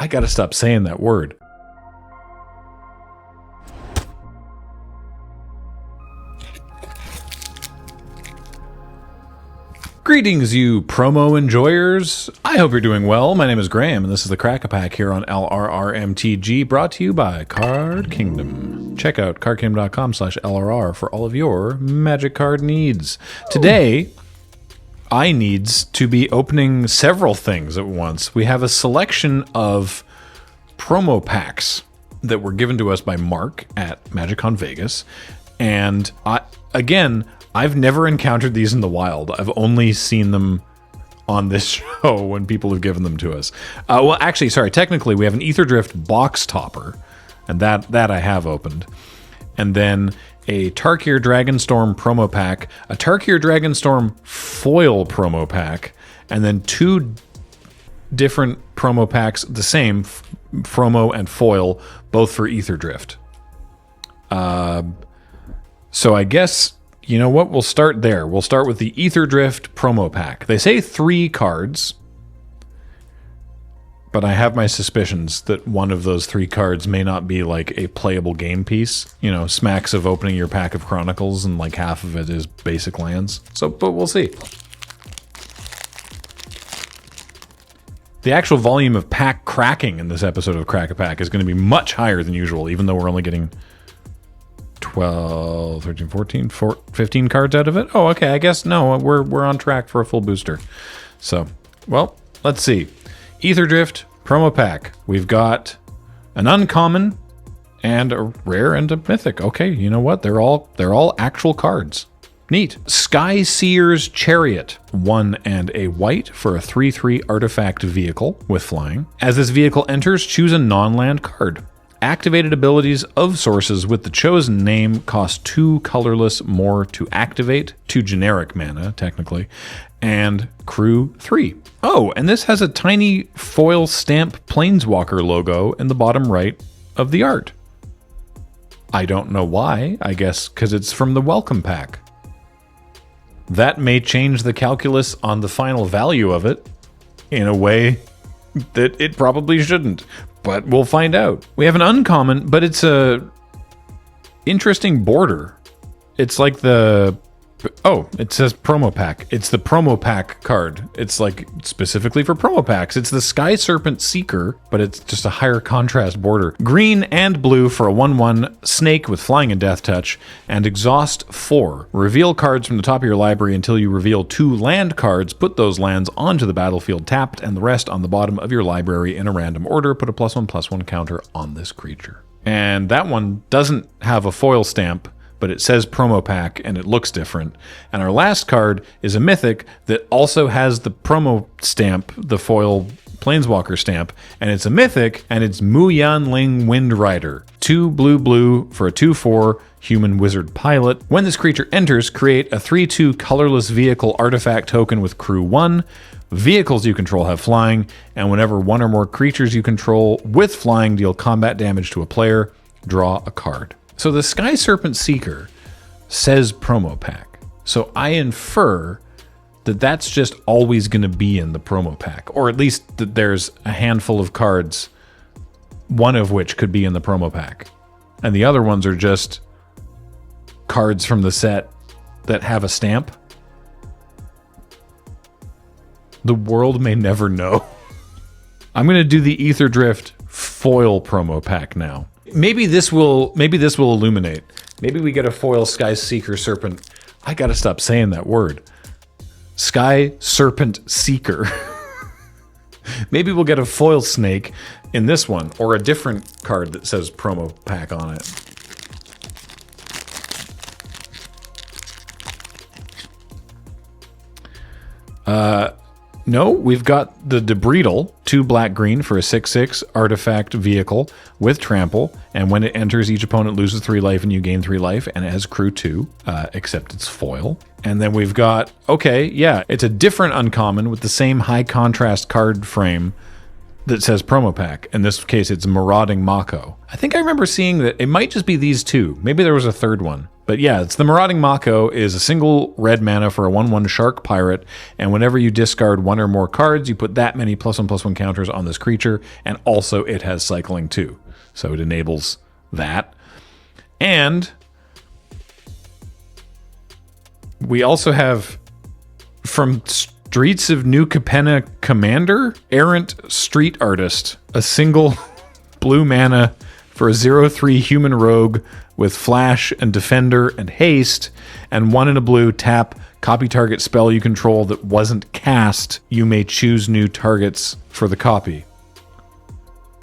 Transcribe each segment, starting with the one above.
I gotta stop saying that word. Greetings, you promo enjoyers. I hope you're doing well. My name is Graham, and this is the Crack-A-Pack here on LRRMTG, brought to you by Card Kingdom. Check out cardkingdom.com/LRR for all of your magic card needs. Today, I needs to be opening several things at once. We have a selection of promo packs that were given to us by Mark at MagicCon Vegas, and I've never encountered these in the wild. I've only seen them on this show when people have given them to us. Well, actually, sorry, technically we have an Ether Drift box topper, and that I have opened. And then a Tarkir Dragonstorm promo pack, a Tarkir Dragonstorm foil promo pack, and then two different promo packs, the same, promo and foil, both for Ether Drift. So I guess, you know what, we'll start there. We'll start with the Ether Drift promo pack. They say 3 cards, but I have my suspicions that one of those 3 cards may not be like a playable game piece. You know, smacks of opening your pack of Chronicles and like half of it is basic lands. So, but we'll see. The actual volume of pack cracking in this episode of Crack-A-Pack is going to be much higher than usual, even though we're only getting 12, 13, 14, 15 cards out of it. Oh, okay, I guess, no, we're on track for a full booster. So, well, let's see. Ether Drift promo pack. We've got an uncommon and a rare and a mythic. Okay, you know what? They're all actual cards. Neat. Sky Seer's Chariot, 1 and a white for a 3/3 artifact vehicle with flying. As this vehicle enters, choose a non-land card. Activated abilities of sources with the chosen name cost 2 colorless more to activate, 2 generic mana, technically, and crew 3. Oh, and this has a tiny foil stamp Planeswalker logo in the bottom right of the art. I don't know why, I guess because it's from the welcome pack. That may change the calculus on the final value of it in a way that it probably shouldn't. But we'll find out. We have an uncommon, but it's a interesting border. It's like the... Oh, it says promo pack. It's the promo pack card. It's like specifically for promo packs. It's the Sky Serpent Seeker, but it's just a higher contrast border. Green and blue for a 1/1 snake with flying and death touch, and exhaust 4. Reveal cards from the top of your library until you reveal 2 land cards. Put those lands onto the battlefield tapped, and the rest on the bottom of your library in a random order. Put a +1/+1 counter on this creature. And that one doesn't have a foil stamp, but it says promo pack and it looks different. And our last card is a mythic that also has the promo stamp, the foil Planeswalker stamp, and it's a mythic, and it's Mu Yanling Wind Rider. 2 blue for a 2/4 human wizard pilot. When this creature enters, create a 3/2 colorless vehicle artifact token with crew 1. Vehicles you control have flying, and whenever 1 or more creatures you control with flying deal combat damage to a player, draw a card. So the Sky Serpent Seeker says promo pack. So I infer that that's just always going to be in the promo pack, or at least that there's a handful of cards, one of which could be in the promo pack. And the other ones are just cards from the set that have a stamp. The world may never know. I'm going to do the Ether Drift foil promo pack now. Maybe this will illuminate. Maybe we get a foil Sky Seeker Serpent. I gotta stop saying that word. Sky Serpent Seeker. Maybe we'll get a foil snake in this one, or a different card that says promo pack on it. No, we've got the Debreedle, 2 black-green for a 6/6 artifact vehicle with trample, and when it enters, each opponent loses 3 life and you gain 3 life, and it has crew 2, except it's foil. And then we've got, okay, yeah, it's a different uncommon with the same high contrast card frame that says promo pack. In this case, it's Marauding Mako. I think I remember seeing that it might just be these 2. Maybe there was a third one. But yeah, it's the Marauding Mako is a single red mana for a 1/1 Shark Pirate, and whenever you discard one or more cards, you put that many +1/+1 counters on this creature, and also it has cycling too. So it enables that. And we also have, from Streets of New Capenna Commander, Errant Street Artist, a single blue mana for a 0/3 human rogue with flash and defender and haste, and 1 in a blue, tap, copy target spell you control that wasn't cast. You may choose new targets for the copy.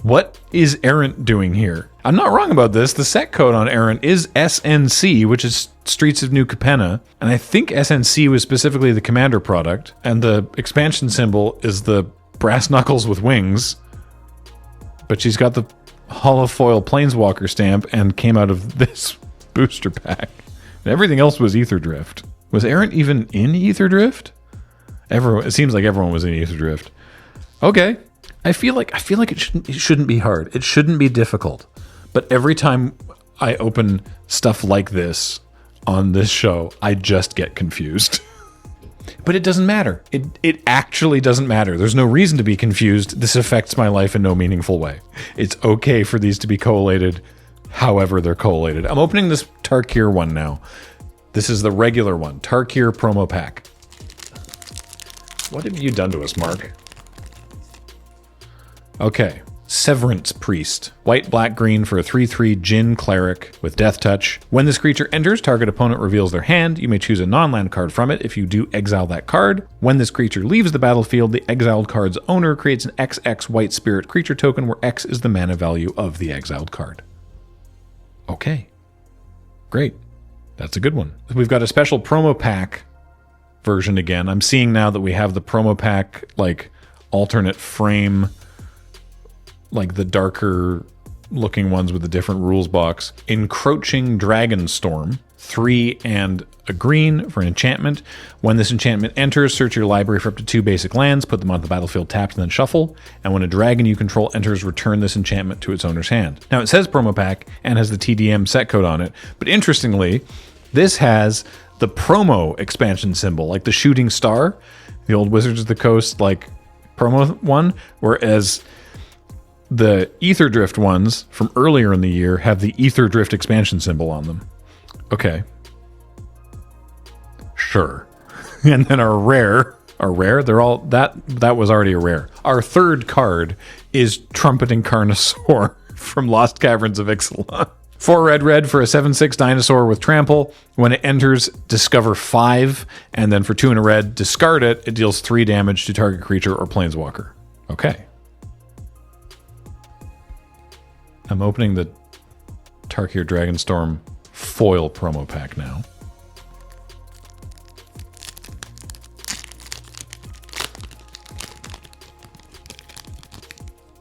What is Errant doing here? I'm not wrong about this. The set code on Errant is SNC, which is Streets of New Capenna, and I think SNC was specifically the commander product, and the expansion symbol is the brass knuckles with wings, but she's got the holofoil planeswalker stamp and came out of this booster pack. And everything else was Ether Drift. Was Errant even in Ether Drift? It seems like everyone was in Ether Drift. Okay. I feel like it shouldn't be hard. It shouldn't be difficult. But every time I open stuff like this on this show, I just get confused. But it doesn't matter. It actually doesn't matter. There's no reason to be confused. This affects my life in no meaningful way. It's okay for these to be collated however they're collated. I'm opening this Tarkir one now. This is the regular one. Tarkir promo pack. What have you done to us, Mark? Okay. Severance Priest. White, black, green for a 3/3 Djinn Cleric with Death Touch. When this creature enters, target opponent reveals their hand. You may choose a non-land card from it. If you do, exile that card. When this creature leaves the battlefield, the exiled card's owner creates an XX white spirit creature token where X is the mana value of the exiled card. Okay. Great. That's a good one. We've got a special promo pack version again. I'm seeing now that we have the promo pack, like, alternate frame, like the darker looking ones with a different rules box. Encroaching Dragonstorm, 3 and a green for an enchantment. When this enchantment enters, search your library for up to 2 basic lands, put them on the battlefield tapped, and then shuffle. And when a dragon you control enters, return this enchantment to its owner's hand. Now it says promo pack and has the TDM set code on it, but interestingly, this has the promo expansion symbol, like the shooting star, the old Wizards of the Coast like promo one, whereas the Ether Drift ones from earlier in the year have the Ether Drift expansion symbol on them. Okay. Sure. And then our rare, they're all, that was already a rare. Our third card is Trumpeting Carnosaur from Lost Caverns of Ixalan. 4 red for a 7/6 dinosaur with trample. When it enters, discover 5, and then for 2 and a red, discard it. It deals 3 damage to target creature or planeswalker. Okay. I'm opening the Tarkir Dragonstorm foil promo pack now.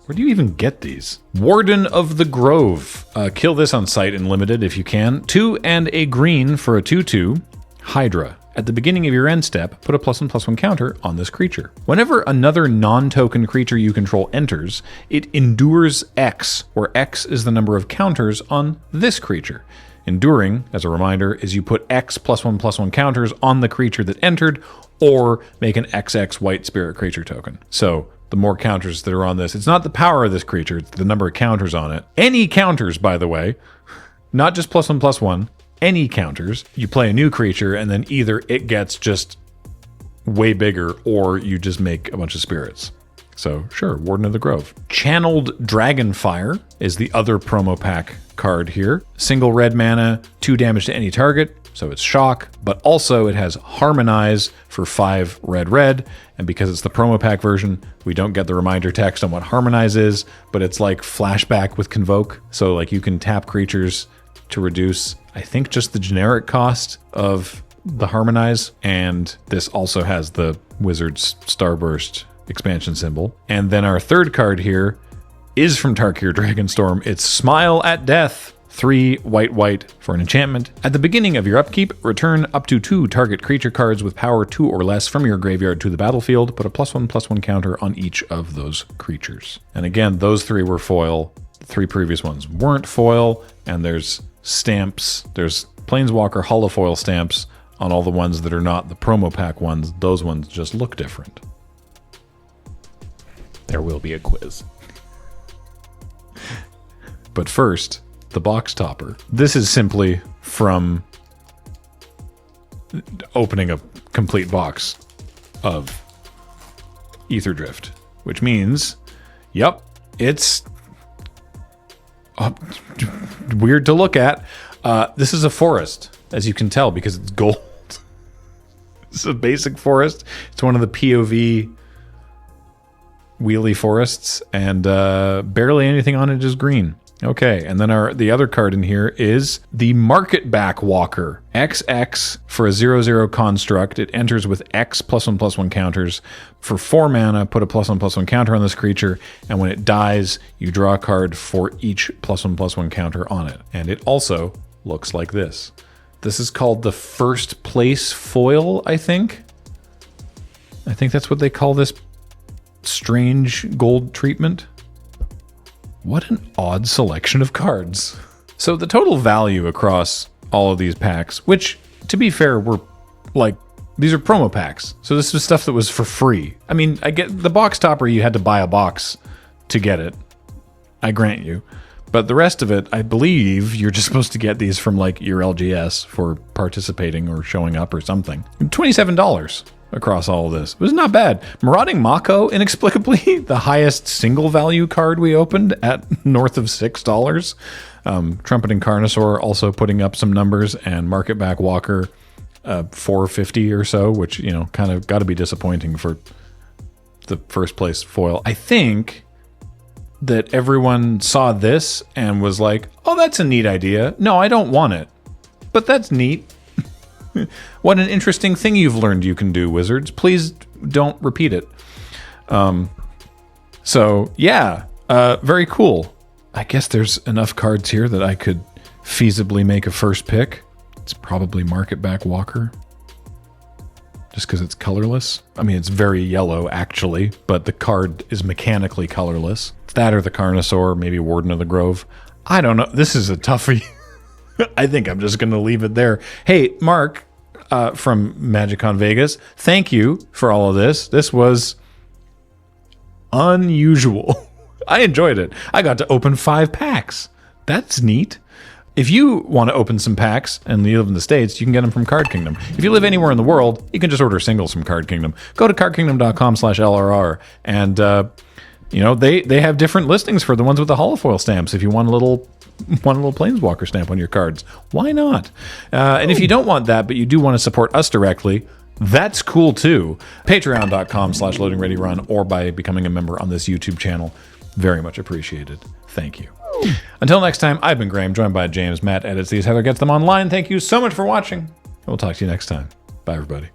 Where do you even get these? Warden of the Grove. Kill this on sight in limited if you can. 2 and a green for a 2/2 Hydra. At the beginning of your end step, put a +1/+1 counter on this creature. Whenever another non-token creature you control enters, it endures X, where X is the number of counters on this creature. Enduring, as a reminder, is you put X +1/+1 counters on the creature that entered, or make an XX white spirit creature token. So the more counters that are on this, it's not the power of this creature, it's the number of counters on it. Any counters, by the way, not just +1/+1, any counters, you play a new creature, and then either it gets just way bigger, or you just make a bunch of spirits. So sure, Warden of the Grove. Channeled Dragonfire is the other promo pack card here. Single red mana, 2 damage to any target, so it's shock, but also it has Harmonize for 5 red, and because it's the promo pack version, we don't get the reminder text on what Harmonize is, but it's like Flashback with Convoke, so like you can tap creatures to reduce, I think, just the generic cost of the Harmonize, and this also has the Wizard's Starburst expansion symbol. And then our third card here is from Tarkir Dragonstorm. It's Smile at Death. 3 white for an enchantment. At the beginning of your upkeep, return up to 2 target creature cards with power 2 or less from your graveyard to the battlefield. Put a +1/+1 counter on each of those creatures. And again, those 3 were foil. The 3 previous ones weren't foil, and there's stamps. There's Planeswalker holofoil stamps on all the ones that are not the promo pack ones. Those ones just look different. There will be a quiz. But first, the box topper. This is simply from opening a complete box of Ether Drift, which means, yep, it's weird to look at. This is a forest, as you can tell, because it's gold. It's a basic forest. It's one of the POV wheelie forests, and barely anything on it is green. Okay, and then the other card in here is the Market Back Walker. XX for a 0/0 construct. It enters with X +1/+1 counters. For 4 mana, put a +1/+1 counter on this creature, and when it dies, you draw a card for each +1/+1 counter on it. And it also looks like this. This is called the First Place Foil, I think. I think that's what they call this strange gold treatment. What an odd selection of cards. So the total value across all of these packs, which, to be fair, were like, these are promo packs. So this was stuff that was for free. I mean, I get the box topper, you had to buy a box to get it. I grant you. But the rest of it, I believe you're just supposed to get these from like your LGS for participating or showing up or something. $27 across all of this. It was not bad. Marauding Mako, inexplicably, the highest single value card we opened at north of $6. Trumpeting Carnosaur also putting up some numbers, and Market Back Walker, $4.50 or so, which, you know, kind of got to be disappointing for the first place foil. I think that everyone saw this and was like, oh, that's a neat idea. No, I don't want it, but that's neat. What an interesting thing you've learned you can do, Wizards. Please don't repeat it. So, yeah, very cool. I guess there's enough cards here that I could feasibly make a first pick. It's probably Market Back Walker. Just because it's colorless. I mean, it's very yellow, actually, but the card is mechanically colorless. It's that or the Carnosaur, maybe Warden of the Grove. I don't know. This is a toughie. I think I'm just going to leave it there. Hey, Mark from MagicCon Vegas, thank you for all of this. This was unusual. I enjoyed it. I got to open 5 packs. That's neat. If you want to open some packs and you live in the States, you can get them from Card Kingdom. If you live anywhere in the world, you can just order singles from Card Kingdom. Go to cardkingdom.com/LRR and you know, they have different listings for the ones with the holofoil stamps. If you want a little Planeswalker stamp on your cards, why not? And if you don't want that, but you do want to support us directly, that's cool too. Patreon.com/LoadingReadyRun, or by becoming a member on this YouTube channel. Very much appreciated. Thank you. Until next time, I've been Graham, joined by James. Matt edits these, Heather gets them online. Thank you so much for watching. We'll talk to you next time. Bye, everybody.